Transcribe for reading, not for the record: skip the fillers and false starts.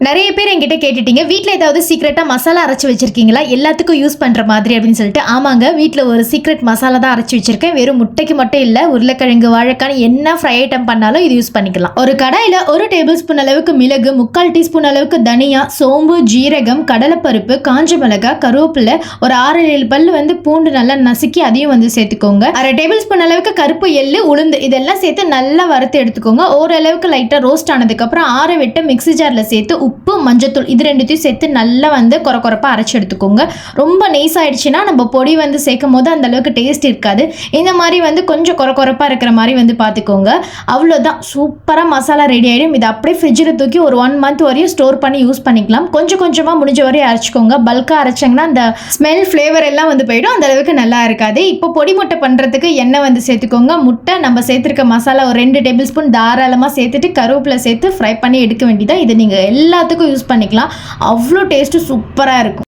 நிறைய பேர் என்கிட்ட கேட்டுட்டீங்க, வீட்டில் ஏதாவது சீக்ரெட்டாக மசாலா அரைச்சி வச்சிருக்கீங்களா எல்லாத்துக்கும் யூஸ் பண்ணுற மாதிரி அப்படின்னு சொல்லிட்டு. ஆமாங்க, வீட்டில் ஒரு சீக்ரெட் மசாலா தான் அரைச்சி வச்சிருக்கேன். வெறும் முட்டைக்கு மட்டும் இல்லை, உருளைக்கிழங்கு, வாழைக்காய் என்ன ஃப்ரை ஐட்டம் பண்ணாலும் இது யூஸ் பண்ணிக்கலாம். ஒரு கடாயில் 1 டேபிள் ஸ்பூன் அளவுக்கு மிளகு, 3/4 டீஸ்பூன் அளவுக்கு தனியா, சோம்பு, ஜீரகம், கடலைப்பருப்பு, காஞ்ச மிளகாய், கருவேப்பிலை, ஒரு 6-7 பல் பூண்டு நல்லா நசுக்கி அதையும் சேர்த்துக்கோங்க. 1/2 டேபிள் ஸ்பூன் அளவுக்கு கருப்பு எள்ளு, உளுந்து இதெல்லாம் சேர்த்து நல்லா வறுத்து எடுத்துக்கோங்க. ஓரளவுக்கு லைட்டாக ரோஸ்ட் ஆனதுக்கப்புறம் ஆற விட்டு மிக்ஸி ஜாரில் சேர்த்து உப்பு, மஞ்சத்தூள் இது ரெண்டுத்தையும் சேர்த்து நல்லா கொரகொரப்பா அரைச்சி எடுத்துக்கோங்க. ரொம்ப நைஸ் ஆயிடுச்சுன்னா நம்ம பொடி சேர்க்கும் போது அந்த அளவுக்கு டேஸ்ட் இருக்காது. இந்த மாதிரி கொஞ்சம் கொரகொரப்பா இருக்கிற மாதிரி பார்த்துக்கோங்க. அவ்வளோதான், சூப்பராக மசாலா ரெடி ஆகிடும். இதை அப்படியே ஃப்ரிட்ஜில் தூக்கி ஒரு 1 மந்த் வரையும் ஸ்டோர் பண்ணி யூஸ் பண்ணிக்கலாம். கொஞ்சம் கொஞ்சமாக முடிஞ்ச வரையும் அரைச்சிக்கோங்க. பல்காக அரைச்சிங்கன்னா அந்த ஸ்மெல் ஃப்ளேவர் எல்லாம் போயிடும், அந்த அளவுக்கு நல்லா இருக்காது. இப்போ பொடி முட்டை பண்ணுறதுக்கு எண்ணெய் சேர்த்துக்கோங்க. முட்டை நம்ம சேர்த்துருக்க மசாலா ஒரு 2 டேபிள் ஸ்பூன் தாராளமாக சேர்த்துட்டு கருவேப்பிலை சேர்த்து ஃப்ரை பண்ணி எடுக்க வேண்டியதான். இதை நீங்கள் எல்லாத்துக்கும் யூஸ் பண்ணிக்கலாம். அவ்வளோ டேஸ்ட்டு சூப்பராக இருக்கும்.